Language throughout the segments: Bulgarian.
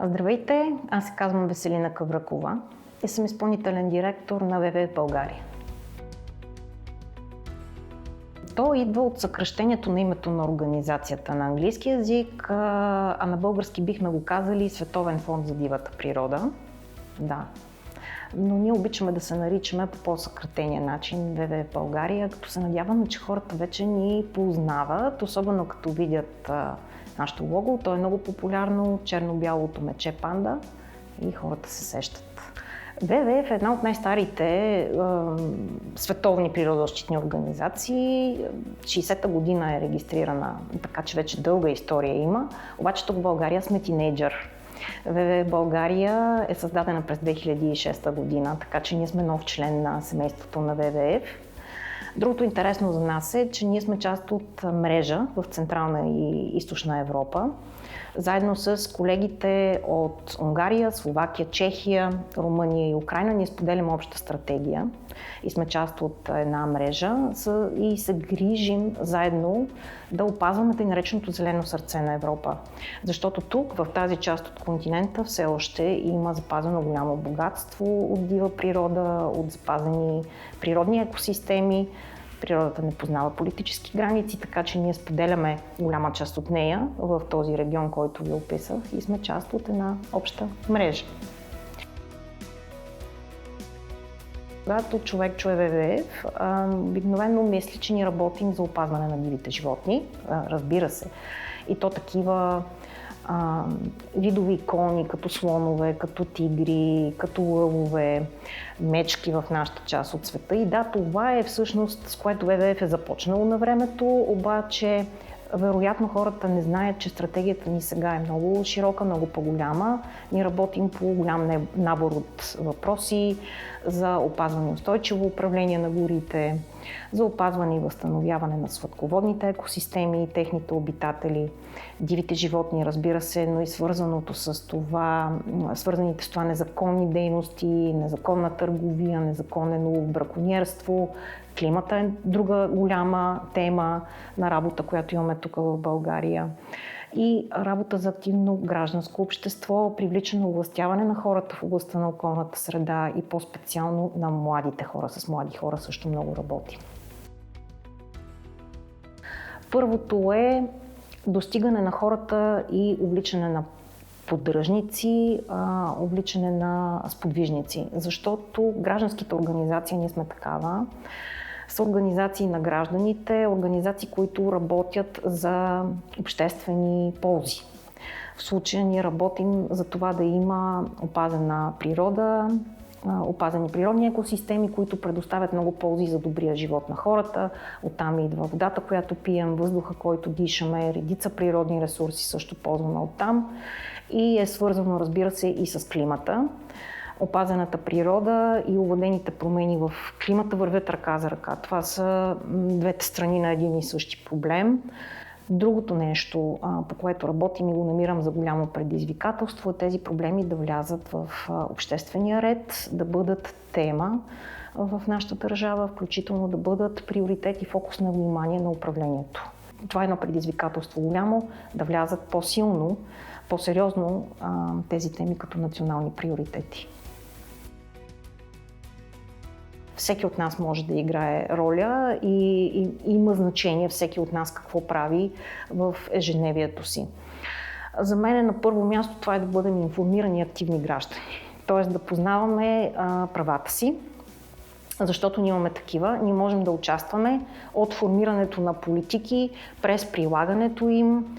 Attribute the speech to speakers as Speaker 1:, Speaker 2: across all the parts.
Speaker 1: Здравейте, аз се казвам Веселина Кавракова и съм изпълнителен директор на ВВФ България. То идва от съкращението на името на организацията на английски език, а на български бихме го казали Световен фонд за дивата природа. Да. Но ние обичаме да се наричаме по по-съкратения начин ВВФ България, като се надяваме, че хората вече ни познават, особено като видят нашето лого. То е много популярно, черно-бялото мече панда и хората се сещат. ВВФ е една от най-старите световни природозащитни организации. 60-та година е регистрирана, така че вече дълга история има. Обаче тук в България сме тинейджър. ВВФ България е създадена през 2006 година, така че ние сме нов член на семейството на ВВФ. Другото интересно за нас е, че ние сме част от мрежа в Централна и Източна Европа. Заедно с колегите от Унгария, Словакия, Чехия, Румъния и Украйна ние споделяме обща стратегия и сме част от една мрежа и се грижим заедно да опазваме тъй нареченото зелено сърце на Европа. Защото тук, в тази част от континента, все още има запазено голямо богатство от дива природа, от запазени природни екосистеми. Природата не познава политически граници, така че ние споделяме голяма част от нея в този регион, който ви описах, и сме част от една обща мрежа. Когато човек чуе ВВФ, обикновено мисли, че ние работим за опазване на дивите животни, разбира се. И то такива видови икони, като слонове, като тигри, като лъвове, мечки в нашата част от света. И да, това е всъщност, с което ВВФ е започнало на времето, обаче вероятно хората не знаят, че стратегията ни сега е много широка, много по-голяма. Ние работим по голям набор от въпроси за опазване и устойчиво управление на горите, за опазване и възстановяване на сладководните екосистеми и техните обитатели, дивите животни, разбира се, но и свързаните с това незаконни дейности, незаконна търговия, незаконен улов, браконьерство. Климата е друга голяма тема на работа, която имаме тук в България. И работа за активно гражданско общество, привличане овластяване на хората в областта на околната среда и по-специално на младите хора. С млади хора също много работим. Първото е достигане на хората и увличане на поддръжници, увличане на сподвижници. Защото гражданските организации, ние сме такава, са организации на гражданите, организации, които работят за обществени ползи. В случая ние работим за това да има опазена природа, опазени природни екосистеми, които предоставят много ползи за добрия живот на хората. Оттам идва водата, която пием, въздуха, който дишаме, редица природни ресурси също ползваме оттам. И е свързано, разбира се, и с климата. Опазената природа и овладените промени в климата вървят ръка за ръка. Това са двете страни на един и същи проблем. Другото нещо, по което работим и го намирам за голямо предизвикателство, е тези проблеми да влязат в обществения ред, да бъдат тема в нашата държава, включително да бъдат приоритет и фокус на внимание на управлението. Това е едно предизвикателство голямо, да влязат по-силно, по-сериозно тези теми като национални приоритети. Всеки от нас може да играе роля и има значение всеки от нас какво прави в ежедневието си. За мен на първо място това е да бъдем информирани и активни граждани. Тоест да познаваме правата си, защото ние имаме такива. Ние можем да участваме от формирането на политики, през прилагането им,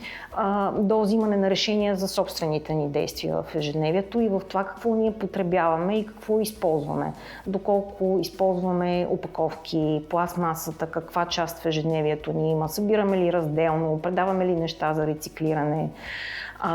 Speaker 1: до взимане на решения за собствените ни действия в ежедневието и в това какво ние потребяваме и какво използваме. Доколко използваме опаковки, пластмасата, каква част в ежедневието ни има, събираме ли разделно, предаваме ли неща за рециклиране,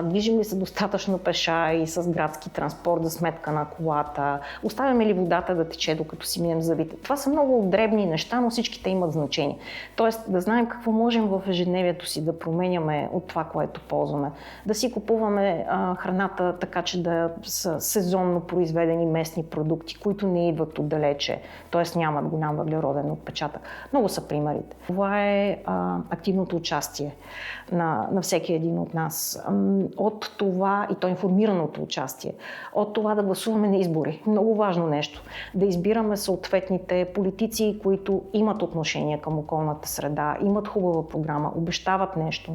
Speaker 1: движим ли се достатъчно пеша и с градски транспорт за сметка на колата, оставяме ли водата да тече докато си минем за зъбите. Това са много дребни неща, но всичките имат значение. Тоест да знаем какво можем в ежедневието си да променяме от това, което ползваме. Да си купуваме храната така, че да са сезонно произведени местни продукти, които не идват отдалече, т.е. нямат голям въглероден отпечатък. Много са примерите. Това е активното участие на всеки един от нас. От това, и то информираното участие, от това да гласуваме на избори. Много важно нещо. Да избираме съответните политици, които имат отношение към околната среда, имат хубава програма, обещават нещо.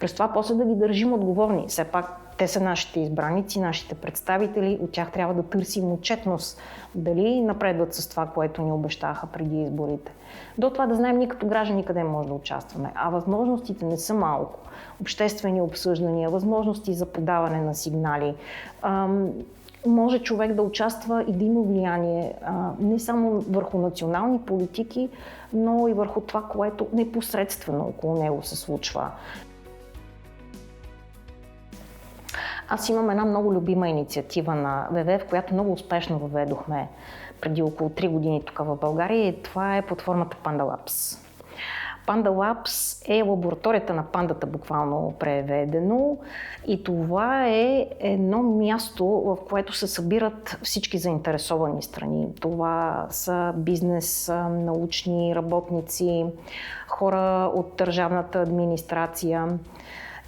Speaker 1: През това после да ги държим отговорни. Все пак те са нашите избраници, нашите представители, от тях трябва да търсим отчетност. Дали напредват с това, което ни обещаха преди изборите. До това да знаем ние като граждани къде може да участваме. А възможностите не са малко. Обществени обсъждания, възможности за подаване на сигнали. Може човек да участва и да има влияние не само върху национални политики, но и върху това, което непосредствено около него се случва. Аз имам една много любима инициатива на ВВФ, която много успешно въведохме преди около 3 години тук в България, и това е платформата Panda Labs. Panda Labs е лабораторията на пандата, буквално преведено, и това е едно място, в което се събират всички заинтересовани страни. Това са бизнес, научни работници, хора от държавната администрация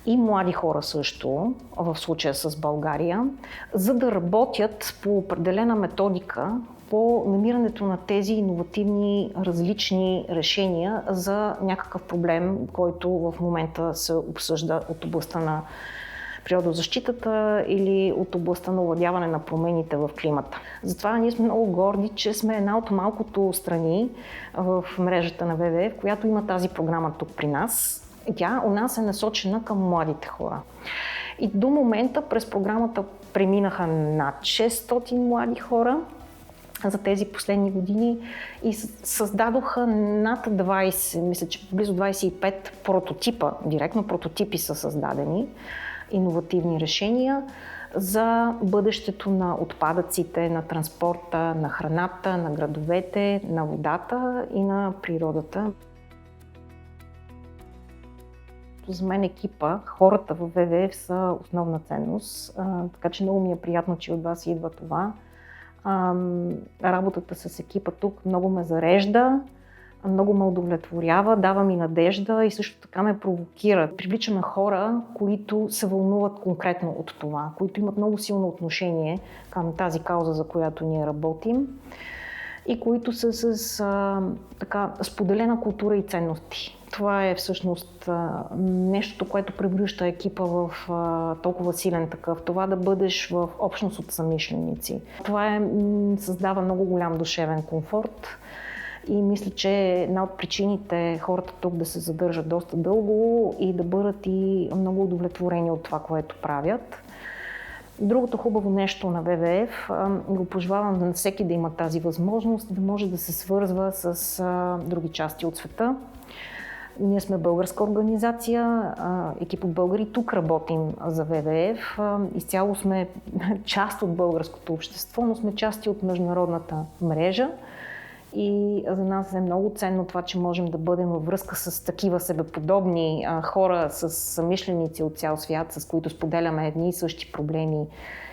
Speaker 1: и млади хора също, в случая с България, за да работят по определена методика по намирането на тези иновативни, различни решения за някакъв проблем, който в момента се обсъжда от областта на природозащитата или от областта на овладяване на промените в климата. Затова ние сме много горди, че сме една от малкото страни в мрежата на ВВФ, която има тази програма тук при нас. Тя у нас е насочена към младите хора. И до момента през програмата преминаха над 600 млади хора за тези последни години и създадоха над 20, мисля, че близо 25 прототипа, директно прототипи са създадени, иновативни решения за бъдещето на отпадъците, на транспорта, на храната, на градовете, на водата и на природата. За мен екипа, хората в ВВФ са основна ценност, така че много ми е приятно, че от вас идва това. Работата с екипа тук много ме зарежда, много ме удовлетворява, дава ми надежда и също така ме провокира. Привличаме хора, които се вълнуват конкретно от това, които имат много силно отношение към тази кауза, за която ние работим, и които са с споделена култура и ценности. Това е всъщност нещото, което превръща екипа в толкова силен такъв. Това да бъдеш в общност от съмишленици. Това създава много голям душевен комфорт и мисля, че една от причините хората тук да се задържат доста дълго и да бъдат и много удовлетворени от това, което правят. Другото хубаво нещо на ВВФ, го пожелавам на всеки да има тази възможност, да може да се свързва с други части от света. Ние сме българска организация, екип от българи тук работим за ВВФ. Изцяло сме част от българското общество, но сме части от международната мрежа. И за нас е много ценно това, че можем да бъдем във връзка с такива себеподобни хора, с съмишленици от цял свят, с които споделяме едни и същи проблеми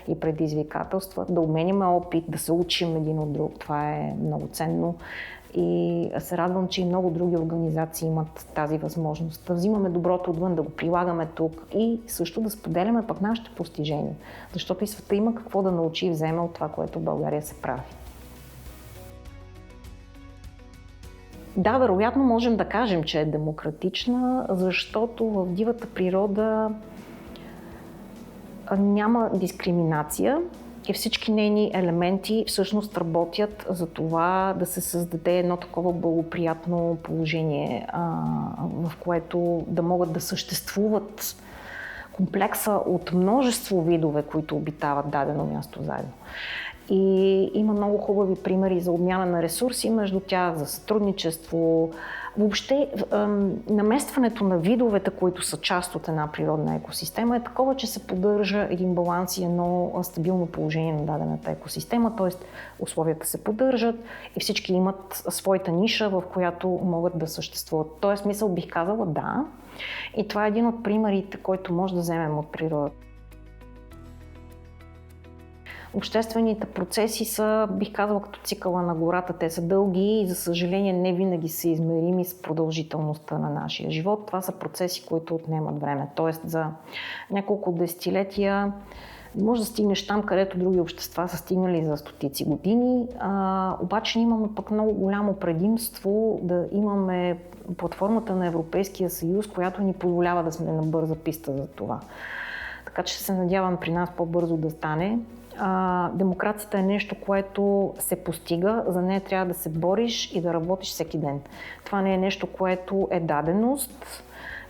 Speaker 1: и предизвикателства, да обменяме опит, да се учим един от друг. Това е много ценно. И се радвам, че и много други организации имат тази възможност. Да взимаме доброто отвън, да го прилагаме тук и също да споделяме пък нашите постижения. Защото и света има какво да научи и вземе от това, което в България се прави. Да, вероятно можем да кажем, че е демократична, защото в дивата природа няма дискриминация и всички нейни елементи всъщност работят за това да се създаде едно такова благоприятно положение, в което да могат да съществуват комплекса от множество видове, които обитават дадено място заедно. И има много хубави примери за обмяна на ресурси между тях, за сътрудничество, Въобще, наместването на видовете, които са част от една природна екосистема, е такова, че се поддържа един баланс и едно стабилно положение на дадената екосистема, т.е. условията се поддържат и всички имат своята ниша, в която могат да съществуват. В този смисъл бих казала да. И това е един от примерите, който може да вземем от природата. Обществените процеси са, бих казала, като цикъла на гората. Те са дълги и, за съжаление, не винаги са измерими с продължителността на нашия живот. Това са процеси, които отнемат време. Тоест, за няколко десетилетия може да стигнеш там, където други общества са стигнали за стотици години. Обаче имаме пък много голямо предимство да имаме платформата на Европейския съюз, която ни позволява да сме на бърза писта за това. Така че се надявам при нас по-бързо да стане. Демокрацията е нещо, което се постига, за нея трябва да се бориш и да работиш всеки ден. Това не е нещо, което е даденост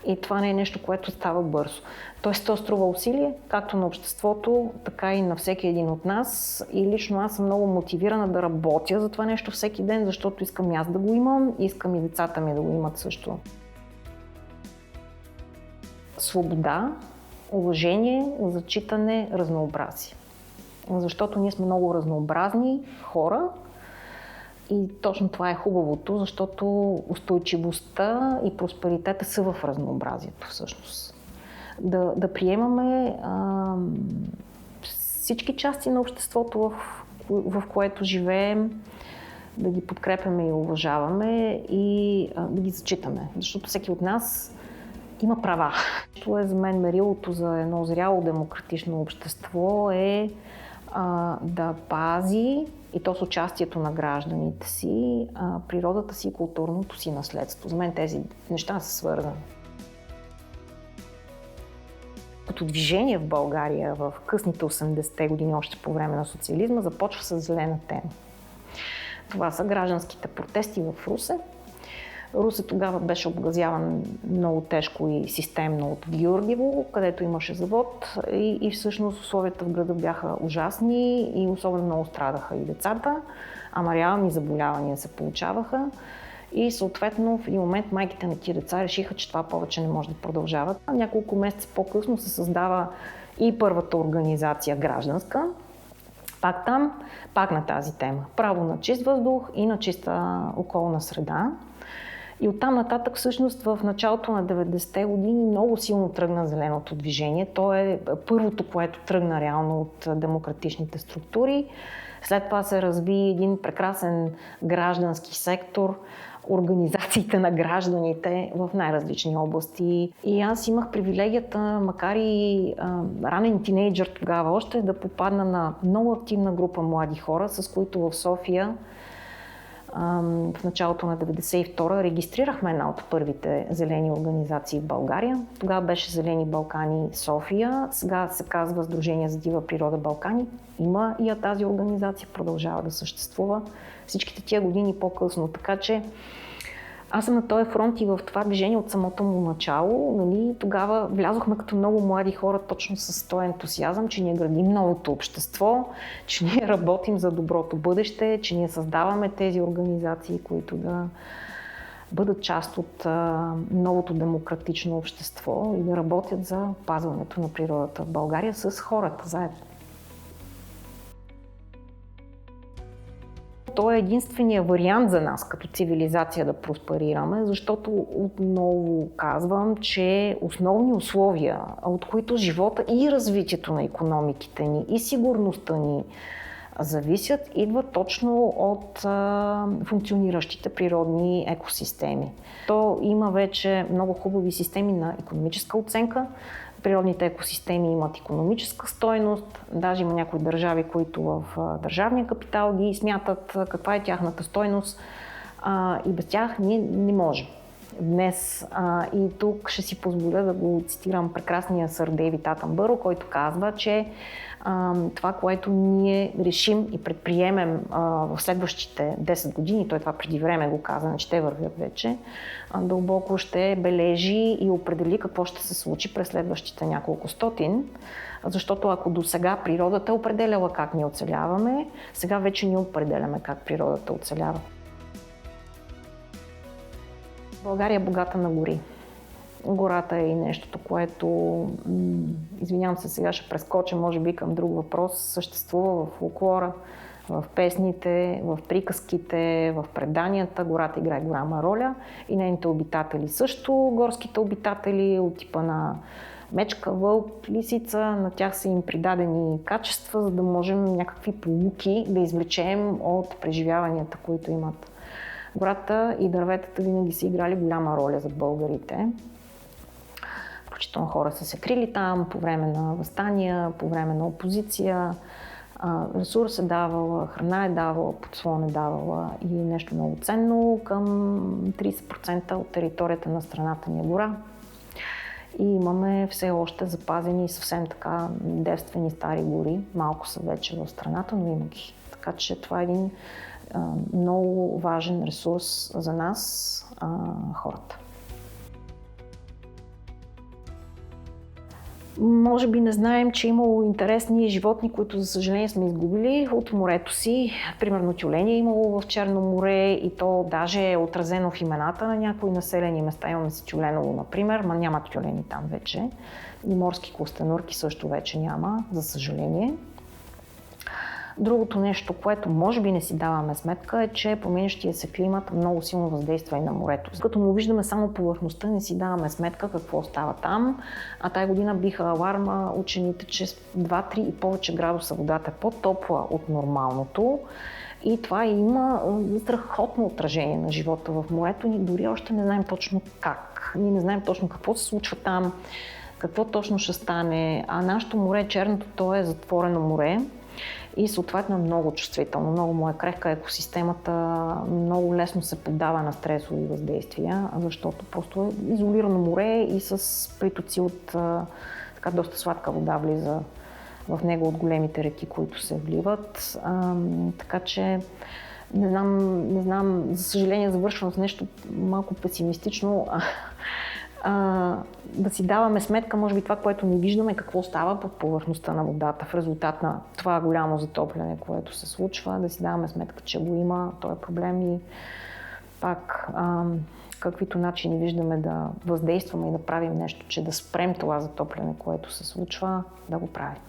Speaker 1: и това не е нещо, което става бързо. Тоест, то струва усилие, както на обществото, така и на всеки един от нас. И лично аз съм много мотивирана да работя за това нещо всеки ден, защото искам и аз да го имам, искам и децата ми да го имат също. Свобода, уважение, зачитане, разнообразие. Защото ние сме много разнообразни хора и точно това е хубавото, защото устойчивостта и просперитета са в разнообразието всъщност. Да приемаме всички части на обществото, в което живеем, да ги подкрепяме и уважаваме и да ги зачитаме, защото всеки от нас има права. Това е за мен мерилото за едно зряло демократично общество е да пази, и то с участието на гражданите си, природата си и културното си наследство. За мен тези неща са свързани. Като движение в България в късните 80-те години, още по време на социализма, започва с зелена тема. Това са гражданските протести в Русе. Русе тогава беше обгазяван много тежко и системно от Георгиево, където имаше завод и всъщност условията в града бяха ужасни и особено много страдаха и децата, ама реални заболявания се получаваха и съответно в един момент майките на тия деца решиха, че това повече не може да продължават. Няколко месеца по-късно се създава и първата организация гражданска, пак там, пак на тази тема. Право на чист въздух и на чиста околна среда. И оттам нататък всъщност в началото на 90-те години много силно тръгна зеленото движение. То е първото, което тръгна реално от демократичните структури. След това се разви един прекрасен граждански сектор, организациите на гражданите в най-различни области. И аз имах привилегията, макар и ранен тинейджър тогава още, да попадна на много активна група млади хора, с които в София в началото на 92-а регистрирахме една от първите зелени организации в България. Тогава беше Зелени Балкани София, сега се казва Сдружение за дива природа Балкани. Има и тази организация, продължава да съществува всичките тия години по-късно. Така че аз съм на този фронт и в това движение от самото му начало. Нали, тогава влязохме като много млади хора точно с този ентусиазъм, че ние градим новото общество, че ние работим за доброто бъдеще, че ние създаваме тези организации, които да бъдат част от новото демократично общество и да работят за опазването на природата в България с хората заедно. То е единствения вариант за нас като цивилизация да просперираме, защото отново казвам, че основни условия, от които живота и развитието на икономиките ни и сигурността ни зависят, идват точно от функциониращите природни екосистеми. То има вече много хубави системи на икономическа оценка. Природните екосистеми имат икономическа стойност, даже има някои държави, които в държавния капитал ги смятат каква е тяхната стойност и без тях ние не можем. Днес и тук ще си позволя да го цитирам прекрасния сър Дейвид Атънбъро, който казва, че това, което ние решим и предприемем в следващите 10 години, той това преди време го каза, че те вървят вече, дълбоко ще бележи и определи какво ще се случи през следващите няколко стотин. Защото ако до сега природата е определяла как ние оцеляваме, сега вече ние определяме как природата оцелява. България е богата на гори. Гората е и нещото, което, извинявам се, сега ще прескоча, може би към друг въпрос, съществува в фолклора, в песните, в приказките, в преданията. Гората играе голяма роля и нейните обитатели също. Горските обитатели от типа на мечка, вълк, лисица, на тях са им придадени качества, за да можем някакви поуки да извлечем от преживяванията, които имат. Гората и дърветата винаги са играли голяма роля за българите. Включително хора са се крили там по време на въстания, по време на опозиция. Ресурс е давала, храна е давала, подслон е давала и нещо много ценно. Към 30% от територията на страната ни е гора. И имаме все още запазени съвсем така девствени стари гори. Малко са вече в страната, но има ги. Така че това е един много важен ресурс за нас, хората. Може би не знаем, че е имало интересни животни, които за съжаление сме изгубили от морето си. Примерно тюлени е имало в Черно море и то даже е отразено в имената на някои населени места. Имаме си Тюленово, например, но няма тюлени там вече. И морски костенурки също вече няма, за съжаление. Другото нещо, което може би не си даваме сметка, е, че променящия се климат много силно въздейства и на морето. Като му виждаме само повърхността, не си даваме сметка какво става там. А тая година биха аларма учените, че 2-3 и повече градуса водата е по-топла от нормалното. И това има страхотно отражение на живота в морето. Ние дори още не знаем точно как. Ние не знаем точно какво се случва там, какво точно ще стане. А нашето море, черното, то е затворено море. И съответно е много чувствително, много му е крехка екосистемата, много лесно се поддава на стресови въздействия, защото просто е изолирано море и с притоци от така доста сладка вода влиза в него от големите реки, които се вливат. Така че не знам, за съжаление завършвам с нещо малко песимистично. Да си даваме сметка, може би това, което не виждаме, какво става под повърхността на водата в резултат на това голямо затопляне, което се случва, да си даваме сметка, че го има, този проблем и пак каквито начини виждаме да въздействаме и да правим нещо, че да спрем това затопляне, което се случва, да го правим.